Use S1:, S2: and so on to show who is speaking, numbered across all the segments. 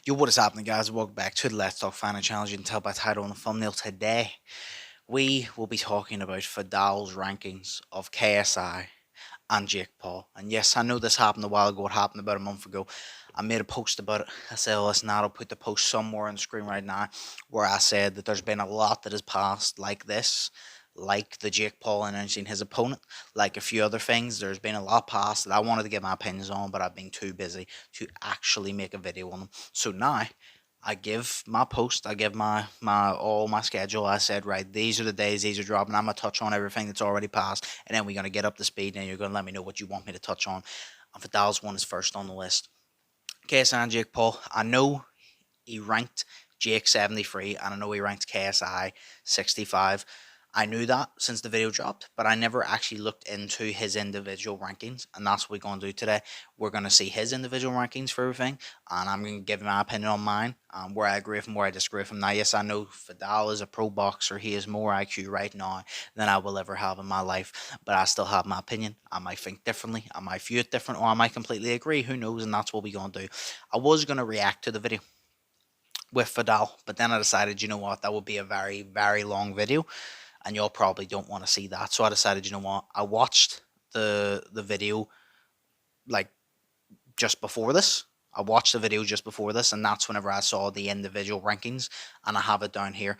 S1: Yo, what is happening, guys? Welcome back to the Let's Talk Final Challenge. You can tell by the title and the thumbnail today. We will be talking about Viddal's rankings of KSI and Jake Paul. And yes, I know this happened a while ago. It happened about a month ago. I made a post about it. I said, listen, I'll put the post somewhere on the screen right now where I said that there's been a lot that has passed like this, like the Jake Paul announcing his opponent, like a few other things. There's been a lot passed that I wanted to get my opinions on, but I've been too busy to actually make a video on them. So now I give my post, I give my all my schedule. I said, right, these are the days, these are dropping. I'm gonna touch on everything that's already passed, and then we're gonna get up to speed, and you're gonna let me know what you want me to touch on. And Vidal's one is first on the list. KSI and Jake Paul. I know he ranked Jake 73, and I know he ranked KSI 65. I knew that since the video dropped, but I never actually looked into his individual rankings, and that's what we're going to do today. We're going to see his individual rankings for everything, and I'm going to give my opinion on mine, where I agree with him, where I disagree with him. Now, yes, I know Viddal is a pro boxer. He has more IQ right now than I will ever have in my life, but I still have my opinion. I might think differently, I might view it different, or I might completely agree. Who knows? And that's what we're going to do. I was going to react to the video with Viddal, but then I decided, you know what, that would be a very, very long video, and y'all probably don't want to see that. So I decided, you know what, I watched the video like just before this. I watched the video just before this, and that's whenever I saw the individual rankings, and I have it down here.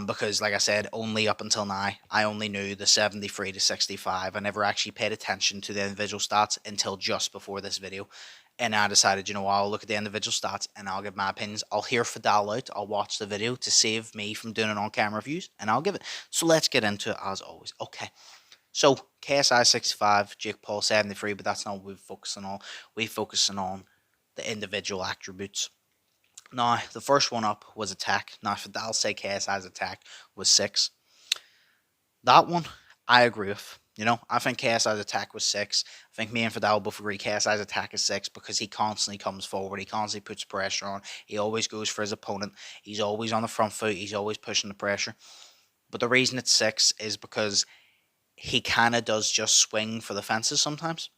S1: Because like I said, only up until now, I only knew the 73 to 65. I never actually paid attention to the individual stats until just before this video. And I decided, you know what, I'll look at the individual stats and I'll give my opinions. I'll hear Viddal out. I'll watch the video to save me from doing it on camera views, and I'll give it. So let's get into it as always. Okay. So KSI 65, Jake Paul 73, but that's not what we're focusing on. We're focusing on the individual attributes. Now, the first one up was attack. Now, Viddal say KSI's attack was 6. That one, I agree with. I think KSI's attack was 6. I think me and Viddal both agree KSI's attack is 6 because he constantly comes forward. He constantly puts pressure on. He always goes for his opponent. He's always on the front foot. He's always pushing the pressure. But the reason it's 6 is because he kind of does just swing for the fences sometimes.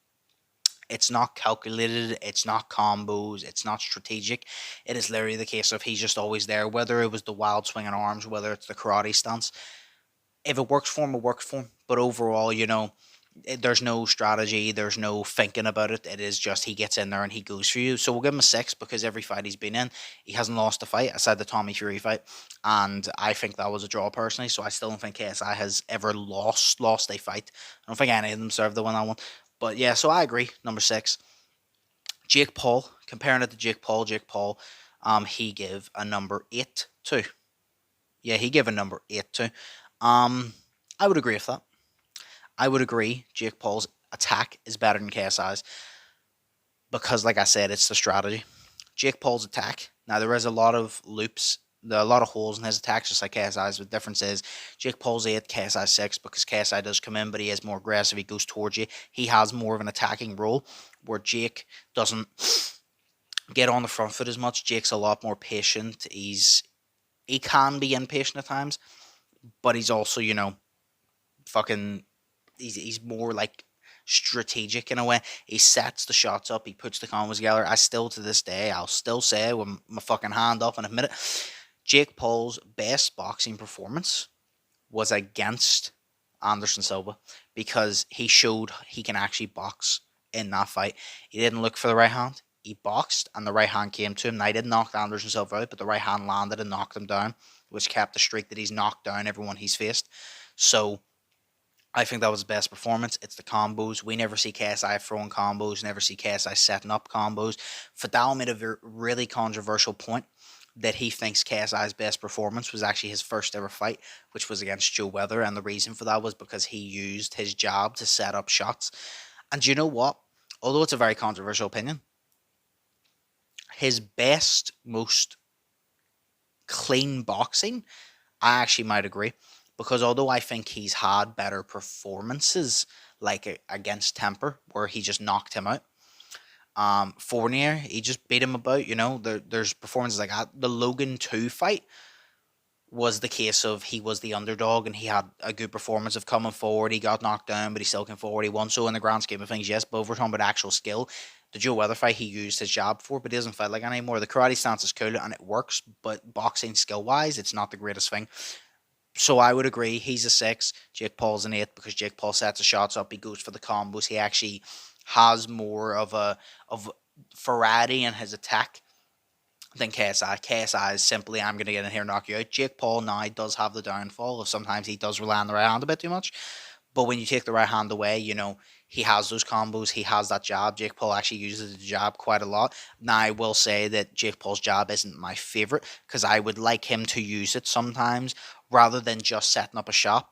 S1: It's not calculated, it's not combos, it's not strategic. It is literally the case of he's just always there, whether it was the wild swinging arms, whether it's the karate stance. If it works for him, it works for him. But overall, there's no strategy, there's no thinking about it. It is just he gets in there and he goes for you. So we'll give him a 6 because every fight he's been in, he hasn't lost a fight, aside the Tommy Fury fight. And I think that was a draw personally. So I still don't think KSI has ever lost a fight. I don't think any of them deserve to win that one. But yeah, so I agree. Number 6. Jake Paul, comparing it to Jake Paul, he gave a number 8 to. Yeah, he gave a number 8 to. I would agree with that. I would agree Jake Paul's attack is better than KSI's because, like I said, it's the strategy. Jake Paul's attack, now there is a lot of loops, there are a lot of holes in his attacks, just like KSI's. But the difference is Jake Paul's 8, KSI 6, because KSI does come in, but he is more aggressive. He goes towards you. He has more of an attacking role, where Jake doesn't get on the front foot as much. Jake's a lot more patient. He can be impatient at times, but he's also, fucking he's more like strategic in a way. He sets the shots up, he puts the combos together. I still to this day, I'll still say with my fucking hand up and admit it, Jake Paul's best boxing performance was against Anderson Silva because he showed he can actually box in that fight. He didn't look for the right hand. He boxed and the right hand came to him. Now, he didn't knock Anderson Silva out, but the right hand landed and knocked him down, which kept the streak that he's knocked down everyone he's faced. So I think that was his best performance. It's the combos. We never see KSI throwing combos, never see KSI setting up combos. Viddal made a really controversial point that he thinks KSI's best performance was actually his first ever fight, which was against Joe Weather. And the reason for that was because he used his jab to set up shots. And you know what? Although it's a very controversial opinion, his best, most clean boxing, I actually might agree. Because although I think he's had better performances, like against Temper, where he just knocked him out, Fournier, he just beat him about. There's performances like that. The Logan 2 fight was the case of he was the underdog and he had a good performance of coming forward. He got knocked down, but he still came forward. He won. So in the grand scheme of things, yes. But if we're talking about actual skill, the Joe Weather fight he used his jab for, but he doesn't fight like anymore. The karate stance is cool and it works, but boxing skill wise, it's not the greatest thing. So I would agree he's a 6. Jake Paul's an 8 because Jake Paul sets the shots up. He goes for the combos. He actually has more of variety in his attack than KSI. KSI is simply, I'm going to get in here and knock you out. Jake Paul now does have the downfall of sometimes he does rely on the right hand a bit too much. But when you take the right hand away, he has those combos. He has that jab. Jake Paul actually uses the jab quite a lot. Now, I will say that Jake Paul's jab isn't my favorite because I would like him to use it sometimes rather than just setting up a shot,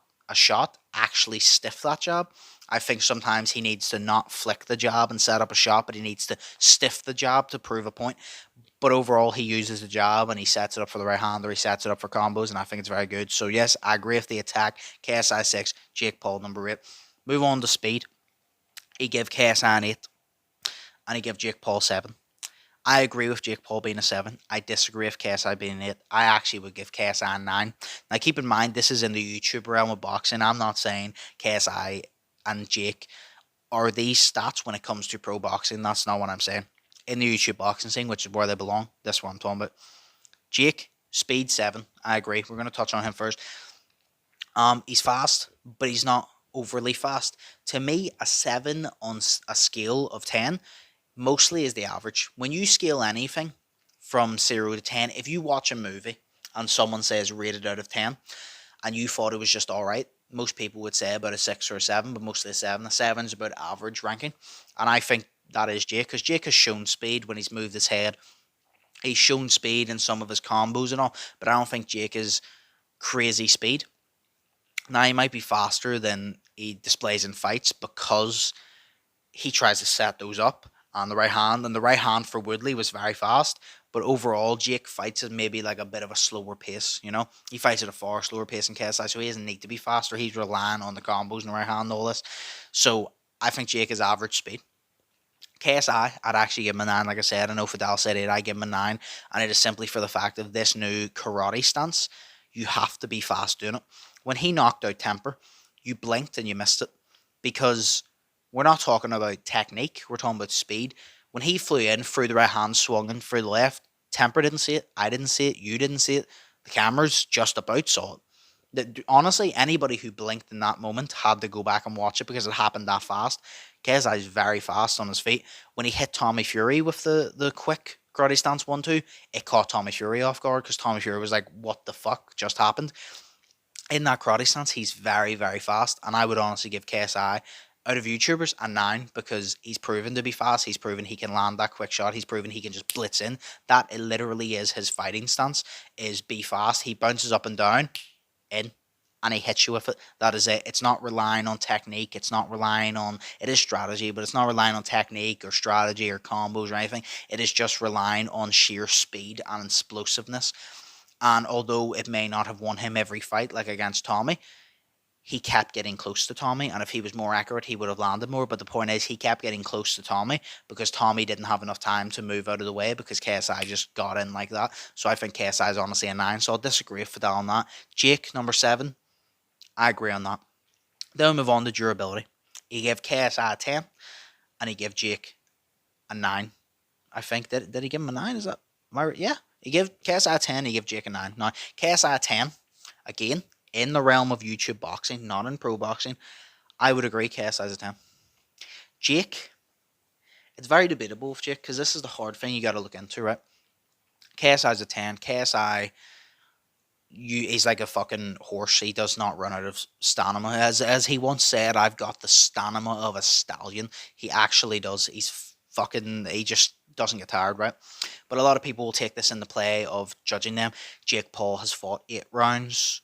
S1: actually stiff that jab. I think sometimes he needs to not flick the jab and set up a shot, but he needs to stiff the jab to prove a point. But overall, he uses the jab and he sets it up for the right hand or he sets it up for combos, and I think it's very good. So, yes, I agree with the attack. KSI 6, Jake Paul number 8. Move on to speed. He gave KSI an 8 and he gave Jake Paul 7. I agree with Jake Paul being a 7. I disagree with KSI being an 8. I actually would give KSI a 9. Now, keep in mind, this is in the YouTube realm of boxing. I'm not saying KSI and Jake are these stats when it comes to pro boxing. That's not what I'm saying. In the YouTube boxing scene, which is where they belong, that's what I'm talking about. Jake, speed 7. I agree. We're going to touch on him first. He's fast, but he's not overly fast. To me, a 7 on a scale of 10 mostly is the average. When you scale anything from 0 to 10, if you watch a movie and someone says rated out of 10 and you thought it was just alright, most people would say about a 6 or a 7, but mostly a 7. A 7 is about average ranking. And I think that is Jake, because Jake has shown speed when he's moved his head. He's shown speed in some of his combos and all, but I don't think Jake is crazy speed. Now, he might be faster than he displays in fights because he tries to set those up on the right hand, and the right hand for Woodley was very fast. But overall, Jake fights at maybe like a bit of a slower pace. He fights at a far slower pace in KSI, so he doesn't need to be faster. He's relying on the combos and the right hand and all this. So I think Jake is average speed. KSI, I'd actually give him a 9. Like I said, I know Viddal said 8, I give him a 9. And it is simply for the fact of this new karate stance. You have to be fast doing it. When he knocked out Temper, you blinked and you missed it. Because we're not talking about technique, we're talking about speed. When he flew in, through the right hand, swung in through the left, Temper didn't see it, I didn't see it, you didn't see it. The cameras just about saw it. Honestly, anybody who blinked in that moment had to go back and watch it because it happened that fast. KSI is very fast on his feet. When he hit Tommy Fury with the quick karate stance 1-2, it caught Tommy Fury off guard because Tommy Fury was like, what the fuck just happened? In that karate stance, he's very, very fast. And I would honestly give KSI, out of YouTubers, a 9 because he's proven to be fast. He's proven he can land that quick shot. He's proven he can just blitz in. That it literally is his fighting stance, is be fast. He bounces up and down, in, and he hits you with it. That is it. It's not relying on technique. It is strategy, but it's not relying on technique or strategy or combos or anything. It is just relying on sheer speed and explosiveness. And although it may not have won him every fight, like against Tommy, he kept getting close to Tommy, and if he was more accurate, he would have landed more. But the point is, he kept getting close to Tommy because Tommy didn't have enough time to move out of the way because KSI just got in like that. So I think KSI is honestly a 9, so I'll disagree with Viddal on that. Jake, number 7, I agree on that. Then we move on to durability. He gave KSI a 10, and he gave Jake a 9. I think, did he give him a 9? Is that, am I right? Yeah. He gave KSI a 10, he gave Jake a 9. Now, KSI a 10, again, in the realm of YouTube boxing, not in pro boxing, I would agree KSI is a 10. Jake, it's very debatable with Jake because this is the hard thing you got to look into, right? KSI is a 10. KSI, he's like a fucking horse. He does not run out of stamina. As he once said, I've got the stamina of a stallion. He actually does. He just doesn't get tired, right? But a lot of people will take this in the play of judging them. Jake Paul has fought 8 rounds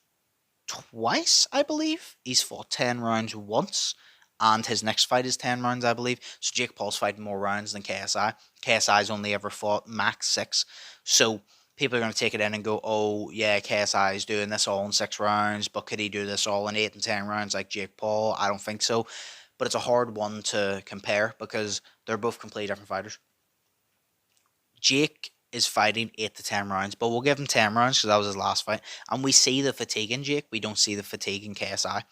S1: twice, I believe. He's fought 10 rounds once, and his next fight is 10 rounds, I believe. So Jake Paul's fighting more rounds than KSI. KSI's only ever fought max 6. So people are going to take it in and go, oh, yeah, KSI is doing this all in 6 rounds, but could he do this all in 8 and 10 rounds like Jake Paul? I don't think so. But it's a hard one to compare because they're both completely different fighters. Jake is fighting 8 to 10 rounds, but we'll give him 10 rounds because that was his last fight. And we see the fatigue in Jake. We don't see the fatigue in KSI.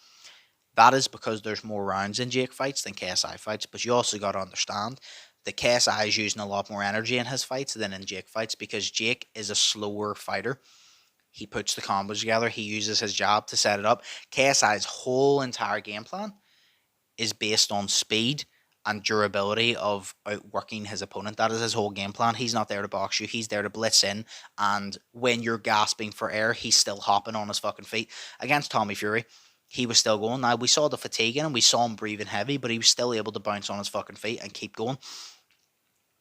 S1: That is because there's more rounds in Jake fights than KSI fights. But you also got to understand that KSI is using a lot more energy in his fights than in Jake fights because Jake is a slower fighter. He puts the combos together. He uses his jab to set it up. KSI's whole entire game plan is based on speed and durability of outworking his opponent. That is his whole game plan. He's not there to box you. He's there to blitz in. And when you're gasping for air, he's still hopping on his fucking feet. Against Tommy Fury, he was still going. Now, we saw the fatigue in him. We saw him breathing heavy, but he was still able to bounce on his fucking feet and keep going.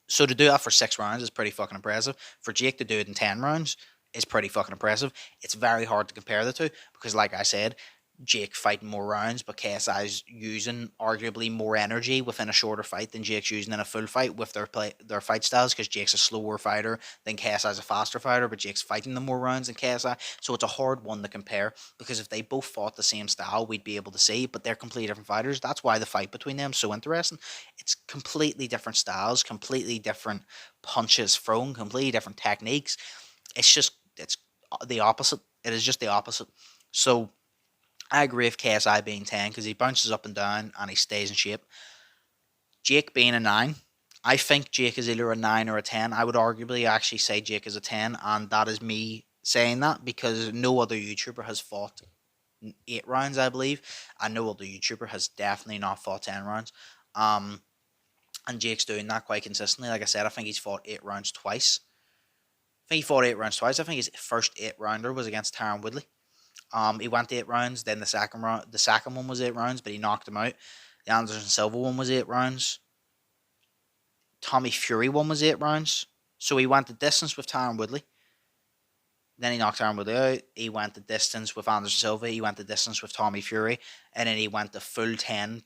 S1: So to do that for 6 rounds is pretty fucking impressive. For Jake to do it in 10 rounds is pretty fucking impressive. It's very hard to compare the two because, like I said, Jake fighting more rounds, but KSI's using arguably more energy within a shorter fight than Jake's using in a full fight with their fight styles because Jake's a slower fighter than KSI's a faster fighter, but Jake's fighting them more rounds than KSI. So it's a hard one to compare because if they both fought the same style, we'd be able to see, but they're completely different fighters. That's why the fight between them is so interesting. It's completely different styles, completely different punches thrown, completely different techniques. It's the opposite. It is just the opposite. So I agree with KSI being 10 because he bounces up and down and he stays in shape. Jake being a 9. I think Jake is either a 9 or a 10. I would arguably actually say Jake is a 10, and that is me saying that because no other YouTuber has fought 8 rounds, I believe, and no other YouTuber has definitely not fought 10 rounds. And Jake's doing that quite consistently. Like I said, I think he's fought 8 rounds twice. I think his first 8 rounder was against Tyron Woodley. He went 8 rounds. Then the second one was 8 rounds, but he knocked him out. The Anderson Silva one was 8 rounds. Tommy Fury one was 8 rounds. So he went the distance with Tyron Woodley. Then he knocked Tyron Woodley out. He went the distance with Anderson Silva. He went the distance with Tommy Fury. And then he went the full 10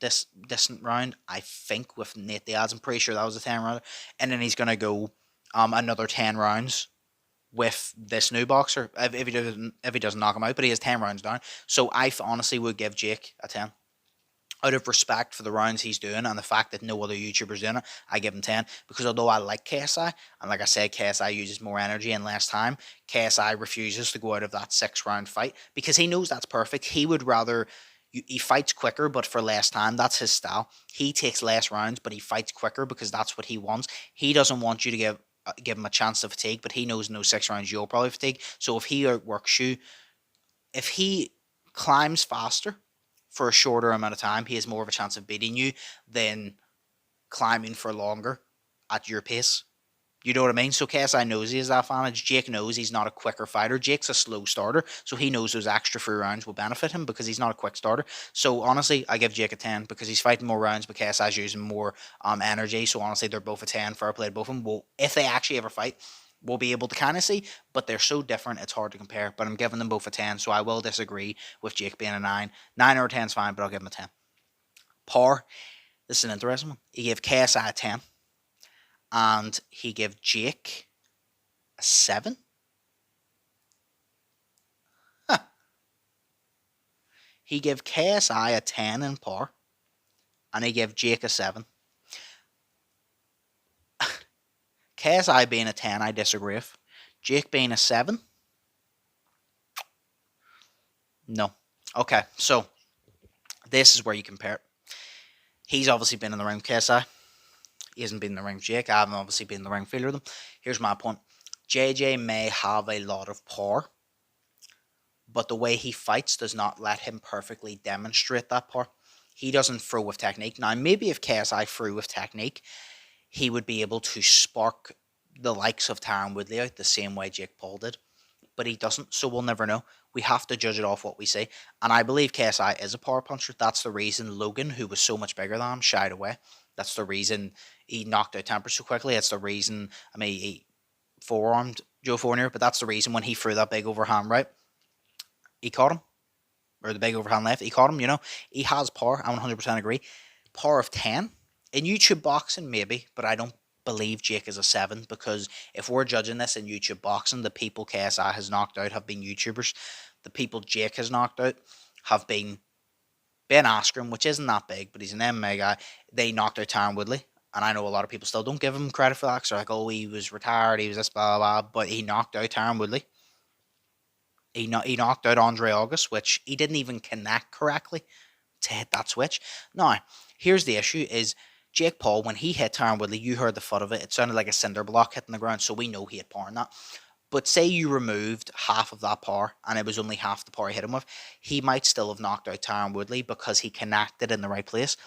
S1: distant round, I think, with Nate Diaz. I'm pretty sure that was a 10 round. And then he's going to go another 10 rounds with this new boxer if he doesn't knock him out, but he has 10 rounds down. So I honestly would give Jake a 10. Out of respect for the rounds he's doing and the fact that no other YouTuber's doing it, I give him 10. Because although I like KSI, and like I said, KSI uses more energy and less time, KSI refuses to go out of that 6-round fight because he knows that's perfect. He would rather... He fights quicker, but for less time. That's his style. He takes less rounds, but he fights quicker because that's what he wants. He doesn't want you to give him a chance to fatigue, but he knows in those 6 rounds you'll probably fatigue. So if he outworks you, if he climbs faster for a shorter amount of time, he has more of a chance of beating you than climbing for longer at your pace. You know what I mean? So KSI knows he has that advantage. Jake knows he's not a quicker fighter. Jake's a slow starter, so he knows those extra 3 rounds will benefit him because he's not a quick starter. So honestly, I give Jake a 10 because he's fighting more rounds, but KSI's using more energy. So honestly, they're both a 10. Fair play to both of them. Well, if they actually ever fight, we'll be able to kind of see, but they're so different, it's hard to compare. But I'm giving them both a 10, so I will disagree with Jake being a 9. 9 or a 10 is fine, but I'll give him a 10. Par, this is an interesting one. He gave KSI a 10, and he gave Jake a 7? Huh. He gave KSI a 10 in par, and he gave Jake a 7. KSI being a 10, I disagree with. Jake being a 7? No. Okay, so this is where you compare it. He's obviously been in the ring with KSI. He hasn't been in the ring with Jake. I haven't obviously been in the ring with either of them. Here's my point. JJ may have a lot of power, but the way he fights does not let him perfectly demonstrate that power. He doesn't throw with technique. Now, maybe if KSI threw with technique, he would be able to spark the likes of Tyron Woodley out the same way Jake Paul did. But he doesn't, so we'll never know. We have to judge it off what we see. And I believe KSI is a power puncher. That's the reason Logan, who was so much bigger than him, shied away. That's the reason he knocked out Temper so quickly. That's the reason, he forearmed Joe Fournier, but that's the reason when he threw that big overhand right, he caught him. Or the big overhand left, he caught him, He has power, I 100% agree. Power of 10. In YouTube boxing, maybe, but I don't believe Jake is a 7 because if we're judging this in YouTube boxing, the people KSI has knocked out have been YouTubers. The people Jake has knocked out have been Ben Askren, which isn't that big, but he's an MMA guy. They knocked out Tyron Woodley. And I know a lot of people still don't give him credit for that. So like, oh, he was retired, he was this, blah, blah, blah. But he knocked out Tyron Woodley. He knocked out Andre August, which he didn't even connect correctly to hit that switch. Now, here's the issue is Jake Paul, when he hit Tyron Woodley, you heard the foot of it. It sounded like a cinder block hitting the ground, so we know he had power in that. But say you removed half of that power and it was only half the power he hit him with, he might still have knocked out Tyron Woodley because he connected in the right place.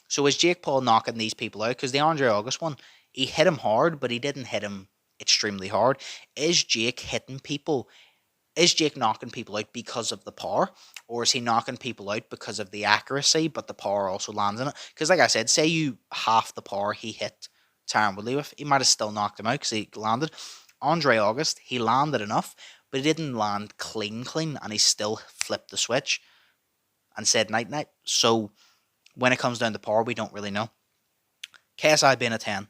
S1: So is Jake Paul knocking these people out? Because the Andre August one, he hit him hard, but he didn't hit him extremely hard. Is Jake hitting people? Is Jake knocking people out because of the power? Or is he knocking people out because of the accuracy, but the power also lands in it? Because like I said, say you half the power he hit Tyron Woodley with, he might have still knocked him out because he landed. Andre August, he landed enough, but he didn't land clean, and he still flipped the switch and said night night. So when it comes down to power, we don't really know. KSI being a 10,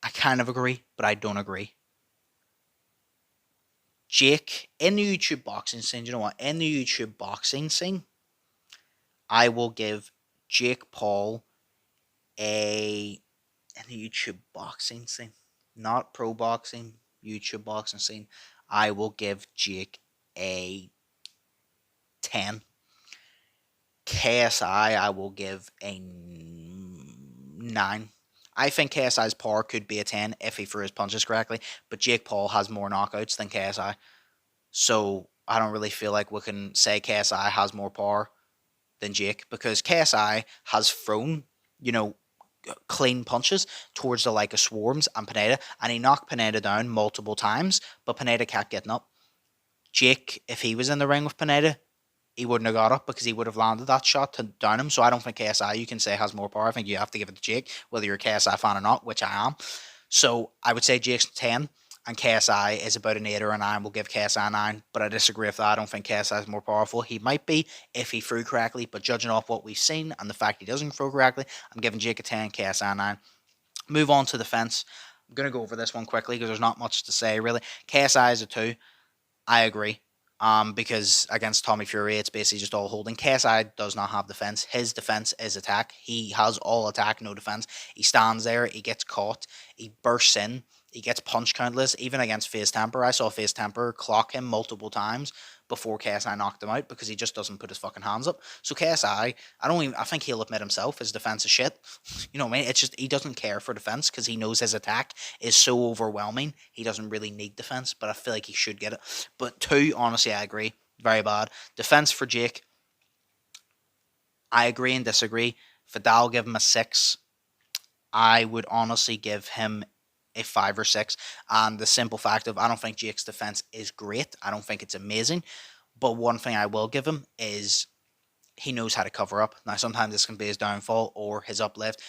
S1: I kind of agree, but I don't agree. Jake, in the YouTube boxing scene, you know what? In the YouTube boxing scene, I will give Jake Paul in the YouTube boxing scene, not pro boxing, YouTube boxing scene, I will give Jake a 10. KSI, I will give a 9. I think KSI's power could be a 10 if he threw his punches correctly, but Jake Paul has more knockouts than KSI. So I don't really feel like we can say KSI has more power than Jake, because KSI has thrown, clean punches towards the like of Swarms and Pineda, and he knocked Pineda down multiple times, but Pineda kept getting up. Jake, if he was in the ring with Pineda, he wouldn't have got up because he would have landed that shot to down him. So I don't think KSI, you can say, has more power. I think you have to give it to Jake, whether you're a KSI fan or not, which I am. So I would say Jake's 10, and KSI is about an 8 or a 9. We'll give KSI a 9, but I disagree with that. I don't think KSI is more powerful. He might be if he threw correctly, but judging off what we've seen and the fact he doesn't throw correctly, I'm giving Jake a 10, KSI a 9. Move on to the fence. I'm going to go over this one quickly because there's not much to say, really. KSI is a 2. I agree. Because against Tommy Fury, it's basically just all holding. KSI does not have defense. His defense is attack. He has all attack, no defense. He stands there, he gets caught, he bursts in, he gets punch countless. Even against FaZe Temper, I saw FaZe Temper clock him multiple times before KSI knocked him out because he just doesn't put his fucking hands up. So KSI, I think he'll admit himself, his defense is shit. You know what I mean? It's just he doesn't care for defense because he knows his attack is so overwhelming. He doesn't really need defense, but I feel like he should get it. But 2, honestly, I agree. Very bad. Defense for Jake, I agree and disagree. Viddal, give him a 6. I would honestly give him a 5 or 6. And the simple fact of, I don't think Jake's defense is great. I don't think it's amazing. But one thing I will give him is he knows how to cover up. Now, sometimes this can be his downfall or his uplift.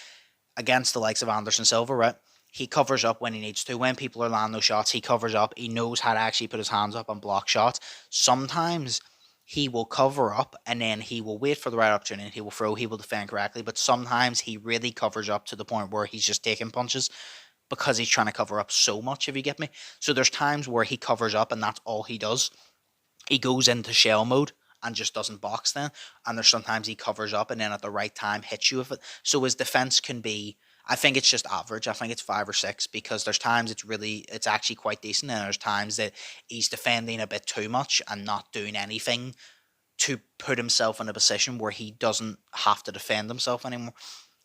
S1: Against the likes of Anderson Silva, right? He covers up when he needs to. When people are landing those shots, he covers up. He knows how to actually put his hands up and block shots. Sometimes he will cover up and then he will wait for the right opportunity. He will throw, he will defend correctly. But sometimes he really covers up to the point where he's just taking punches because he's trying to cover up so much, if you get me. So there's times where he covers up and that's all he does. He goes into shell mode and just doesn't box then. And there's sometimes he covers up and then at the right time hits you with it. So his defense can be, I think it's just average. I think it's 5 or 6 because there's times it's actually quite decent, and there's times that he's defending a bit too much and not doing anything to put himself in a position where he doesn't have to defend himself anymore.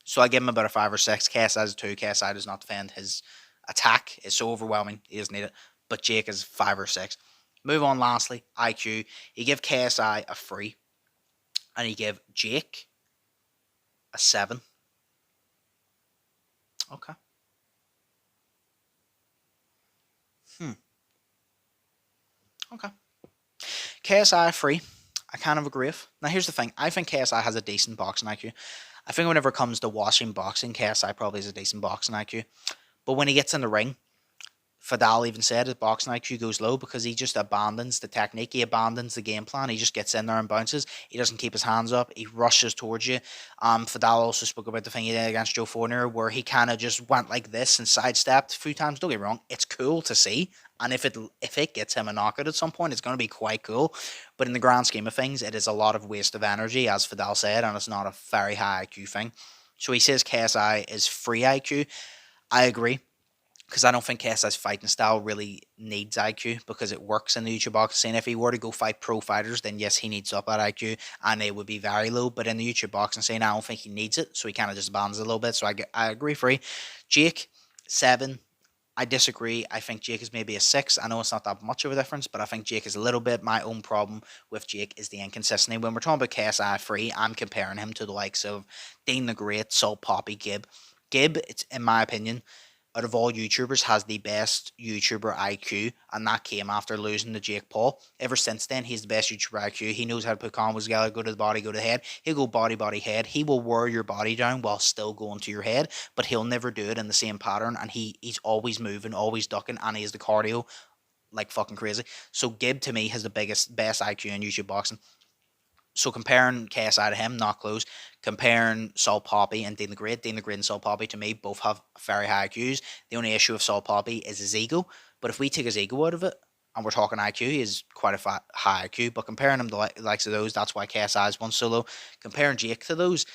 S1: So I give him about a 5 or 6. KSI is a 2. KSI does not defend. His attack is so overwhelming, he doesn't need it. But Jake is 5 or 6. Move on, lastly, IQ. He give KSI a 3. And he give Jake a 7. Okay. Okay. KSI 3. I kind of agree with. Now, here's the thing. I think KSI has a decent boxing IQ. I think whenever it comes to watching boxing, KSI probably has a decent boxing IQ. But when he gets in the ring, Viddal even said his boxing IQ goes low because he just abandons the technique. He abandons the game plan. He just gets in there and bounces. He doesn't keep his hands up. He rushes towards you. Viddal also spoke about the thing he did against Joe Forner where he kind of just went like this and sidestepped a few times. Don't get me wrong. It's cool to see. And if it gets him a knockout at some point, it's going to be quite cool. But in the grand scheme of things, it is a lot of waste of energy, as Viddal said, and it's not a very high IQ thing. So he says KSI is free IQ. I agree, because I don't think KSI's fighting style really needs IQ because it works in the YouTube boxing scene. If he were to go fight pro fighters, then yes, he needs up that IQ and it would be very low. But in the YouTube boxing scene, I don't think he needs it, so he kind of just abandons it a little bit. So I agree, free. Jake, 7. I disagree. I think Jake is maybe a 6. I know it's not that much of a difference, but I think Jake is a little bit. My own problem with Jake is the inconsistency. When we're talking about KSI free, I'm comparing him to the likes of Dean the Great, Salt Poppy, Gibb. Gibb, it's in my opinion, out of all YouTubers, has the best YouTuber IQ, and that came after losing to Jake Paul. Ever since then, he's the best YouTuber IQ. He knows how to put combos together, go to the body, go to the head. He'll go body, body, head. He will wear your body down while still going to your head, but he'll never do it in the same pattern, and he's always moving, always ducking, and he has the cardio like fucking crazy. So Gibb, to me, has the best IQ in YouTube boxing. So comparing KSI to him, not close. Comparing Saul Poppy and Dean the Great and Saul Poppy, to me, both have very high IQs. The only issue with Saul Poppy is his ego. But if we take his ego out of it, and we're talking IQ, he is quite a high IQ. But comparing him to the likes of those, that's why KSI is one so low. Comparing Jake to those,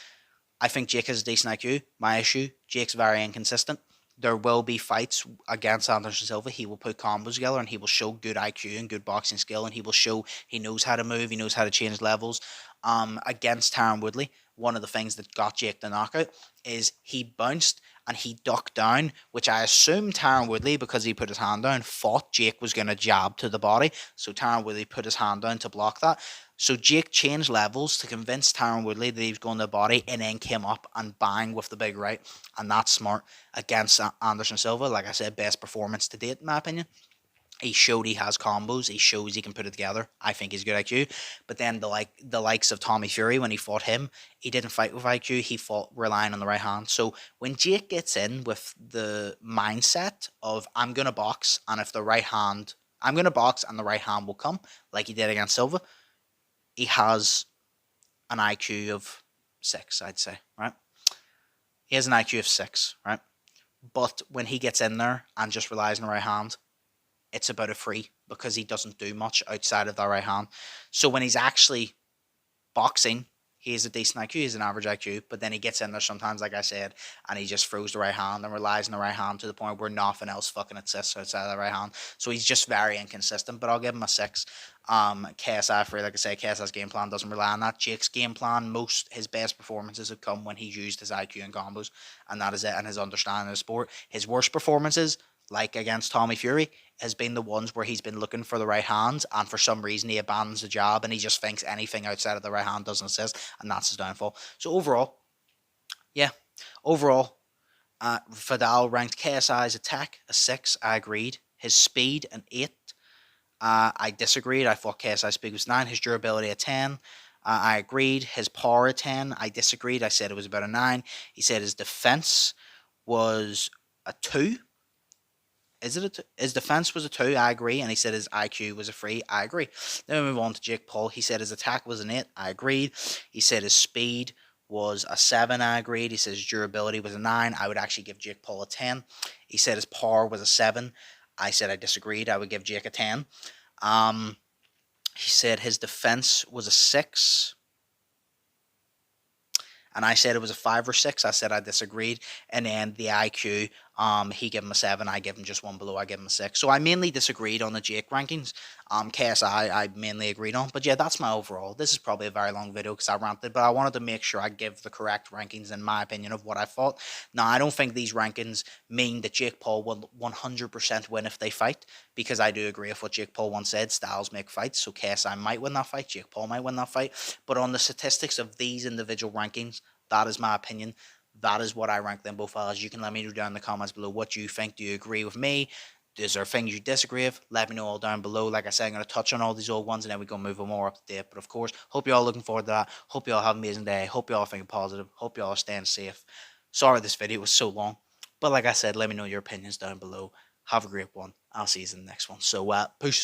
S1: I think Jake has a decent IQ. My issue, Jake's very inconsistent. There will be fights against Anderson Silva. He will put combos together and he will show good IQ and good boxing skill, and he will show he knows how to move, he knows how to change levels. Against Tyron Woodley, one of the things that got Jake the knockout is he bounced and he ducked down, which I assume Tyron Woodley, because he put his hand down, thought Jake was going to jab to the body. So Tyron Woodley put his hand down to block that. So Jake changed levels to convince Tyron Woodley that he was going to the body, and then came up and bang with the big right. And that's smart against Anderson Silva. Like I said, best performance to date, in my opinion. He showed he has combos. He shows he can put it together. I think he's good IQ. But then the likes of Tommy Fury, when he fought him, he didn't fight with IQ. He fought relying on the right hand. So when Jake gets in with the mindset of I'm gonna box, and if the right hand, I'm gonna box and the right hand will come, like he did against Silva, he has an IQ of 6, I'd say, right? He has an IQ of 6, right? But when he gets in there and just relies on the right hand, it's about a free, because he doesn't do much outside of that right hand. So when he's actually boxing, he has a decent IQ, he's an average IQ, but then he gets in there sometimes, like I said, and he just throws the right hand and relies on the right hand to the point where nothing else fucking exists outside of the right hand. So he's just very inconsistent, but I'll give him a 6. KSI free, like I say, KSI's game plan doesn't rely on that. Jake's game plan, his best performances have come when he's used his IQ and combos, and that is it, and his understanding of the sport. His worst performances, like against Tommy Fury, has been the ones where he's been looking for the right hand, and for some reason he abandons the jab and he just thinks anything outside of the right hand doesn't assist, and that's his downfall. So overall, Viddal ranked KSI's attack a 6. I agreed. His speed an 8. I disagreed. I thought KSI's speed was 9. His durability a 10. I agreed. His power a 10. I disagreed. I said it was about a 9. He said his defense was a 2. Is it a 2? His defense was a 2, I agree, and he said his IQ was a 3, I agree. Then we move on to Jake Paul. He said his attack was an 8, I agreed. He said his speed was a 7, I agreed. He said his durability was a 9, I would actually give Jake Paul a 10. He said his power was a 7, I said I disagreed, I would give Jake a 10. He said his defense was a 6, and I said it was a 5 or 6. I said I disagreed. And then the IQ, he gave him a 7. I give him just one below. I give him a 6. So I mainly disagreed on the Jake rankings. KSI, I mainly agreed on. But yeah, that's my overall. This is probably a very long video because I ranted, but I wanted to make sure I give the correct rankings in my opinion of what I thought. Now, I don't think these rankings mean that Jake Paul will 100% win if they fight, because I do agree with what Jake Paul once said, styles make fights. So KSI might win that fight. Jake Paul might win that fight. But on the statistics of these individual rankings, that is my opinion. That is what I rank them both as. You can let me know down in the comments below what you think. Do you agree with me? Is there things you disagree with? Let me know all down below. Like I said, I'm going to touch on all these old ones and then we're going to move on more up to date. But of course, hope you're all looking forward to that. Hope you all have an amazing day. Hope you all thinking positive. Hope you all are staying safe. Sorry this video was so long. But like I said, let me know your opinions down below. Have a great one. I'll see you in the next one. So, peace.